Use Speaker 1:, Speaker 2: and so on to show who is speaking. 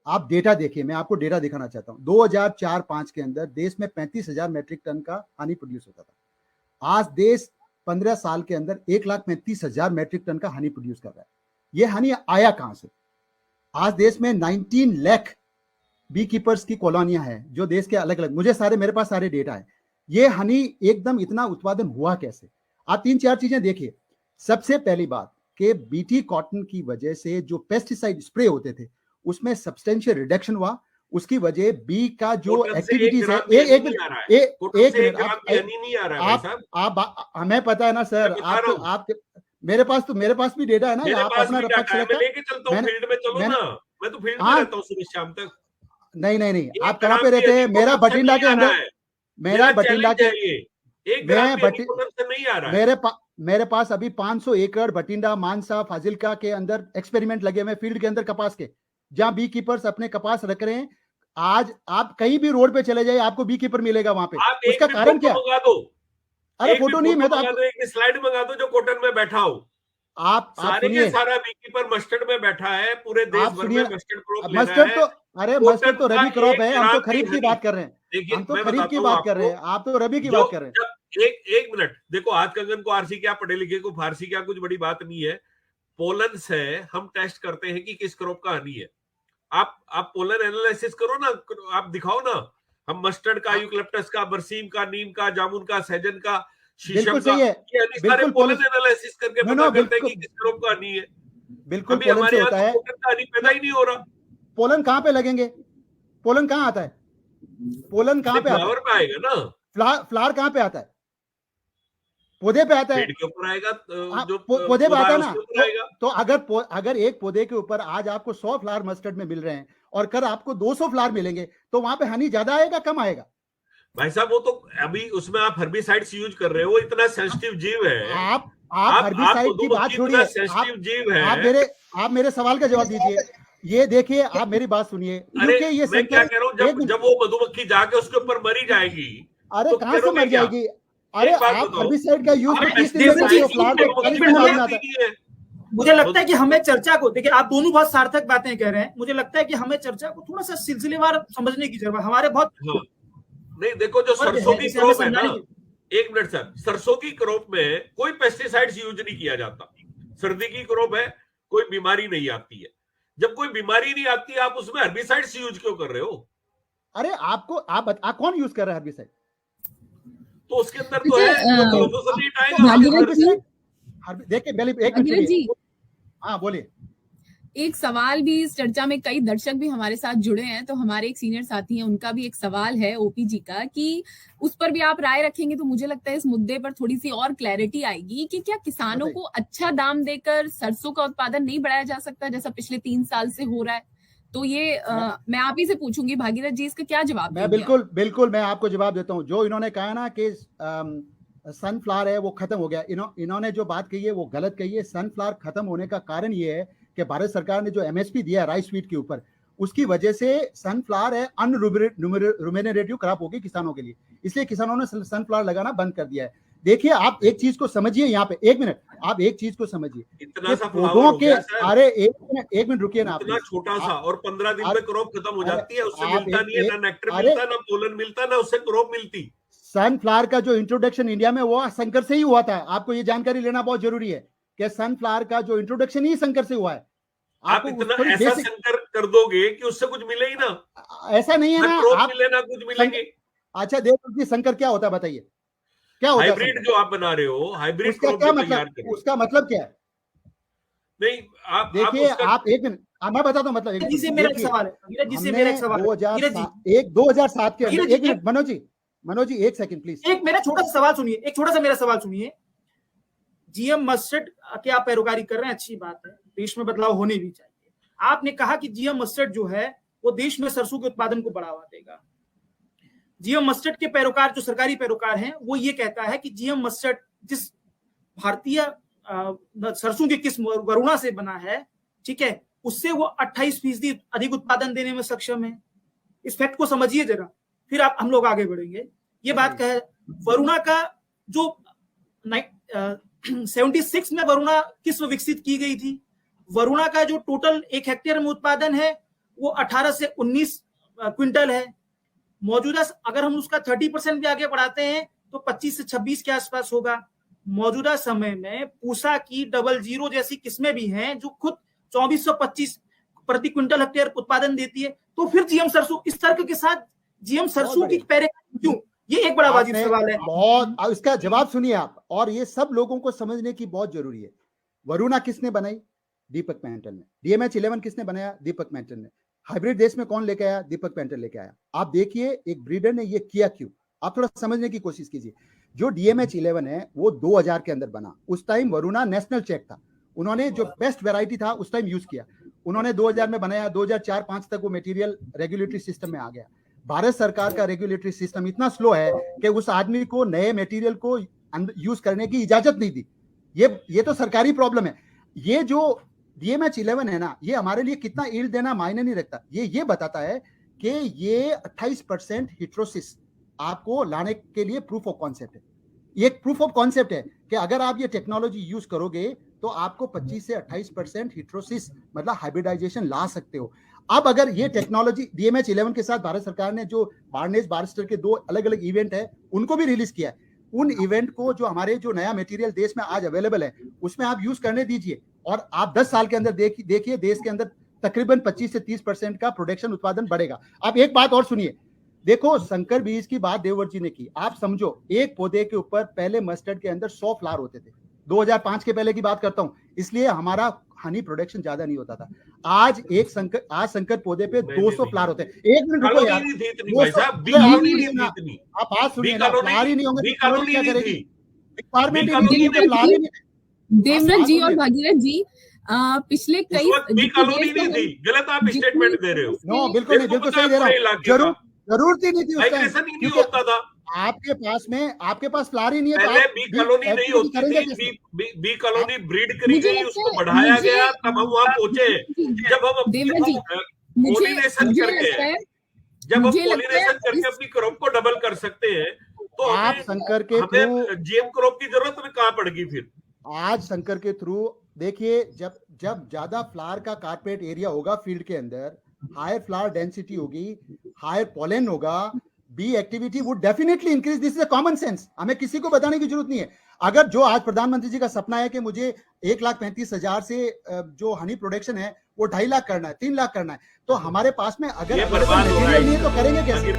Speaker 1: आप डेटा देखिए, मैं आपको डेटा दिखाना चाहता हूँ। 2004-5 के अंदर देश में 35,000 मैट्रिक टन का हनी प्रोड्यूस होता था। आज देश 15 साल के अंदर 1,35,000 मैट्रिक टन का हनी प्रोड्यूस कर रहा है। ये हनी आया कहां से? आज देश में 19 लाख बी कीपर्स की कॉलोनियां हैं जो देश के अलग अलग, मेरे पास सारे डेटा है। ये हनी एकदम इतना उत्पादन हुआ कैसे? आप 3-4 चीजें देखिए। सबसे पहली बात कि बीटी कॉटन की वजह से जो पेस्टिसाइड स्प्रे होते थे उसमें सब्सटेंशियल रिडक्शन हुआ। उसकी वजह बी का जो एक्टिविटीज है, एक मिनट, आप हमें पता है ना सर, आप मेरे पास भी डेटा है ना, आप अपना पक्ष रखा,
Speaker 2: लेके चलता हूं फील्ड में, चलो ना, मैं तो फील्ड में रहता हूं सुबह शाम तक।
Speaker 1: नहीं, आप कहां पे रहते हैं? मेरा बठिंडा के अंदर, मेरा बठिंडा के, मेरे पास अभी 500 एकड़ बठिंडा, मानसा, फाजिल्का के अंदर एक्सपेरिमेंट लगे हुए फील्ड के अंदर कपास के, जहां बी कीपर्स अपने कपास रख रहे हैं। आज आप कहीं भी रोड पे चले जाइए, आपको बी कीपर मिलेगा वहां पे। उसका कारण क्या? अरे फोटो नहीं, मैं तो आपको
Speaker 2: एक स्लाइड मंगा दो जो कॉटन में बैठा हो।
Speaker 1: आप सुनिए,
Speaker 2: सारा बी कीपर मस्टर्ड में बैठा है, पूरे देश भर में मस्टर्ड क्रॉप ले रहा
Speaker 1: मस्टर्ड
Speaker 2: है।
Speaker 1: तो, अरे मस्टर्ड तो रबी क्रॉप है, हम तो खरीफ की बात कर रहे हैं। हम तो खरीफ की बात कर रहे हैं, आप तो रबी की बात कर रहे हैं।
Speaker 2: एक मिनट देखो, आज कंगन को आरसी क्या, पढ़े लिखे को फारसी क्या, कुछ बड़ी बात नहीं है। पोलन से हम टेस्ट करते हैं कि किस क्रॉप का हनी है। आप पोलन एनालिसिस करो ना, आप दिखाओ ना। हम मस्टर्ड का, यूकलिप्टस का, बरसीम का, नीम का, जामुन का, सहजन का, शीशम का, ये सारे पोलन एनालिसिस करके पता करते हैं कि किस क्रॉप का हनी है।
Speaker 1: बिल्कुल पोलन से होता है।
Speaker 2: पोलन का हनी पैदा ही नहीं हो रहा।
Speaker 1: पोलन कहां पे लगेंगे? पोलन कहां आता है? पोलन कहां पे आता है?
Speaker 2: फ्लावर पे आएगा ना।
Speaker 1: फ्लावर कहां पे आता है? पौधे पे आता है,
Speaker 2: पेड़ के ऊपर आएगा, जो
Speaker 1: पौधे पे आता है ना। तो अगर एक पौधे के ऊपर आज आपको 100 फ्लावर मस्टर्ड में मिल रहे हैं और कल आपको 200 फ्लावर मिलेंगे, तो वहां पे हनी ज्यादा आएगा कम आएगा?
Speaker 2: भाई साहब, वो तो अभी उसमें आप हर्बिसाइड्स यूज कर रहे हो, इतना सेंसिटिव जीव है।
Speaker 1: आप हर्बिसाइड की बात छोड़िए, आप मेरे सवाल का जवाब दीजिए। ये देखिए, आप मेरी बात सुनिए।
Speaker 2: अरे ये मैं क्या कह रहा हूँ, जब वो मधुमक्खी जाके उसके ऊपर मरी जाएगी,
Speaker 1: अरे तो कहां से मर जाएगी? अरे आप हर्बिसाइड का यूज
Speaker 3: मुझे लगता है कि हमें चर्चा को, देखिए आप दोनों बहुत सार्थक बातें कह रहे हैं, मुझे लगता है कि हमें चर्चा को थोड़ा सा सिलसिलेवार समझने की जरूरत है। हमारे बहुत
Speaker 2: नहीं, देखो जो सरसों की क्रॉप है ना, एक मिनट सर, सरसों की क्रॉप में कोई पेस्टिसाइड्स यूज नहीं किया जाता। सर्दी की क्रॉप है, कोई बीमारी नहीं आती है। जब कोई बीमारी नहीं आती है, आप उसमें हर्बिसाइड्स यूज क्यों कर रहे हो?
Speaker 1: अरे आप कौन यूज कर रहा है हर्बिसाइड?
Speaker 2: तो उसके अंदर तो है,
Speaker 1: देखिए, हाँ बोलिए।
Speaker 4: एक सवाल भी इस चर्चा में, कई दर्शक भी हमारे साथ जुड़े हैं, तो हमारे एक सीनियर साथी हैं, उनका भी एक सवाल है ओपी जी का, कि उस पर भी आप राय रखेंगे तो मुझे लगता है इस मुद्दे पर थोड़ी सी और क्लैरिटी आएगी कि क्या किसानों को अच्छा दाम देकर सरसों का उत्पादन नहीं बढ़ाया जा सकता जैसा पिछले 3 साल से हो रहा है? तो ये मैं आप ही से पूछूंगी, भागीरथ जी इसका क्या जवाब?
Speaker 1: मैं बिल्कुल मैं आपको जवाब देता हूँ। जो इन्होंने कहा ना कि सनफ्लावर है वो खत्म हो गया, इन्होंने जो बात कही है वो गलत कही है। सनफ्लावर खत्म होने का कारण ये है कि भारत सरकार ने जो एमएसपी दिया है राइस व्हीट के ऊपर, उसकी वजह से सनफ्लावर है अनरिम्यूनरेटिव क्रॉप होगी किसानों के लिए, इसलिए किसानों ने सनफ्लावर लगाना बंद कर दिया है। देखिए, आप एक चीज को समझिए, यहाँ पे एक मिनट, आप एक चीज को समझिए, पौधों के, अरे एक मिनट रुकिए ना,
Speaker 2: इतना छोटा सा, और 15 दिन में क्रॉप खत्म हो जाती है, उससे मिलता नहीं है, ना नेक्टर मिलता, ना पोलन मिलता, ना उससे क्रॉप मिलती।
Speaker 1: सनफ्लावर का जो इंट्रोडक्शन इंडिया में हुआ शंकर से ही हुआ था। आपको ये जानकारी लेना बहुत जरूरी है कि सनफ्लावर का जो इंट्रोडक्शन ही शंकर से हुआ है।
Speaker 2: आप इतना ऐसा शंकर कर दोगे कि उससे कुछ मिले ही ना।
Speaker 1: ऐसा नहीं है ना,
Speaker 2: आप मिले ना कुछ मिलेंगे।
Speaker 1: अच्छा देखो शंकर क्या होता है, बताइए क्या होता है?
Speaker 2: हाइब्रिड जो आप बना रहे हो, हाइब्रिड
Speaker 1: उसका क्या मतलब, उसका मतलब क्या है?
Speaker 2: नहीं, आप
Speaker 1: देखिए, आप एक मिनट, मैं बताता हूँ मतलब।
Speaker 3: जिससे मेरा एक सवाल है, जिससे मेरा एक सवाल
Speaker 1: 2007 के अंदर, एक मिनट मनोज जी एक सेकंड प्लीज,
Speaker 3: एक मेरा छोटा सा सवाल सुनिए, एक छोटा सा मेरा सवाल सुनिए। जीएम मस्टर्ड के आप पैरोकारी कर रहे हैं, अच्छी बात है, देश में बदलाव होने भी चाहिए। आपने कहा कि जीएम मस्टर्ड जो है वो देश में सरसों के उत्पादन को बढ़ावा देगा। जीएम मस्टर्ड के पैरोकार, जो सरकारी पैरोकार हैं, वो ये कहता है कि जीएम मस्टर्ड जिस भारतीय सरसों की किस्म वरुणा से बना है, ठीक है, उससे वो 28% अधिक उत्पादन देने में सक्षम है। इस फैक्ट को समझिए जरा, फिर हम लोग आगे बढ़ेंगे। ये बात कहे, वरुणा का जो 76 में वरुणा किस्म विकसित की गई थी, वरुणा का जो टोटल 1 हेक्टेयर में उत्पादन है वो 18 से 19 क्विंटल है। मौजूदा अगर हम उसका 30% भी आगे बढ़ाते हैं तो 25 से 26 के आसपास होगा। मौजूदा समय में पूसा की 00 जैसी किस्में भी हैं जो खुद 2425 प्रति क्विंटल हेक्टेयर उत्पादन देती है। तो फिर जीएम सरसों इस तर्क के साथ जीएम सरसों की पैरेखानी क्यों? ये एक बड़ा वाजिब सवाल है।
Speaker 1: बहुत, इसका जवाब सुनिए आप, और ये सब लोगों को समझने की बहुत जरूरी है। वरुणा किसने बनाई? दीपक पेंटल ने। डीएमएच 11 किसने बनाया? दीपक पेंटल ने। हाइब्रिड देश में कौन लेके आया? दीपक पेंटल लेके आया। आप देखिए एक ब्रीडर ने ये किया क्यों, आप थोड़ा समझने की कोशिश कीजिए। जो डीएमएच 11 है वो 2000 के अंदर बना। उस टाइम वरुणा नेशनल चेक था, उन्होंने जो बेस्ट वैरायटी था उस टाइम यूज किया। उन्होंने 2000 में बनाया, 2004-5 तक वो मटेरियल रेगुलेटरी सिस्टम में आ गया। भारत सरकार का रेगुलेटरी सिस्टम इतना स्लो है कि उस आदमी को नए मटेरियल को यूज करने की इजाजत नहीं दी। ये तो सरकारी प्रॉब्लम है। ये जो डीएमएच 11 है ना, ये हमारे लिए कितना ईल्ड देना मायने नहीं रखता। ये बताता है कि ये 28% हिट्रोसिस आपको लाने के लिए प्रूफ ऑफ कॉन्सेप्ट है। ये एक प्रूफ ऑफ कॉन्सेप्ट है कि अगर आप ये टेक्नोलॉजी यूज करोगे तो आपको 25 से 28% हिट्रोसिस मतलब हाइब्रिडाइजेशन ला सकते हो। अब अगर ये टेक्नोलॉजी डीएमएच 11 के साथ भारत सरकार ने जो बार्नेस बारिस्टर के 2 अलग अलग इवेंट है उनको भी रिलीज किया है। उन इवेंट को जो हमारे जो नया मटेरियल देश में आज अवेलेबल है उसमें आप यूज करने दीजिए, और आप 10 साल के अंदर देखिए देश के अंदर तकरीबन 25 से 30% का प्रोडक्शन उत्पादन बढ़ेगा। आप एक बात और सुनिए, देखो संकर बीज की बात देववर जी ने की। आप समझो एक पौधे के ऊपर पहले मस्टर्ड के अंदर 100 फ्लावर होते थे। 2005 के पहले की बात करता हूं, इसलिए हमारा हनी प्रोडक्शन ज्यादा नहीं होता था। आज संकर पौधे पे 200 फ्लावर होते हैं। एक मिनट रुको यार, आप बात सुनिए ना, फ्लावर ही नहीं होंगे तो कॉलोनी क्या करेगी? रिक्वायरमेंट
Speaker 4: देवव्रत जी और भागीरथ जी पिछले कई
Speaker 2: कॉलोनी नहीं थी, गलत आप स्टेटमेंट दे रहे हो।
Speaker 1: नो बिल्कुल नहीं, बिल्कुल सही दे रहा हूँ। जरूरत ही नहीं थी उस टाइम,
Speaker 2: नहीं होता था।
Speaker 1: आपके पास फ्लावर ही नहीं है।
Speaker 2: पहले बी कॉलोनी नहीं होती थी, बी कॉलोनी ब्रीड करी गई, उसको बढ़ाया गया, तब हम वहां पहुंचे। जब हम पॉलिनेशन करके अपनी क्रॉप को डबल कर सकते हैं तो
Speaker 1: आप संकर के
Speaker 2: थ्रू जीएम क्रॉप की जरूरत में कहां पड़ेगी फिर?
Speaker 1: आज संकर के थ्रू देखिए, जब ज्यादा फ्लावर का कारपेट एरिया होगा फील्ड के अंदर, हायर फ्लावर डेंसिटी होगी, हायर पॉलन होगा, bee activity would definitely increase. This is a common sense, हमें किसी को बताने की जरूरत नहीं है। अगर जो आज प्रधानमंत्री जी का सपना है कि मुझे 1,35,000 से जो हनी प्रोडक्शन है वो 2.5 लाख करना है, 3 लाख करना है, तो हमारे पास में अगर मटेरियल नहीं है तो करेंगे कैसे?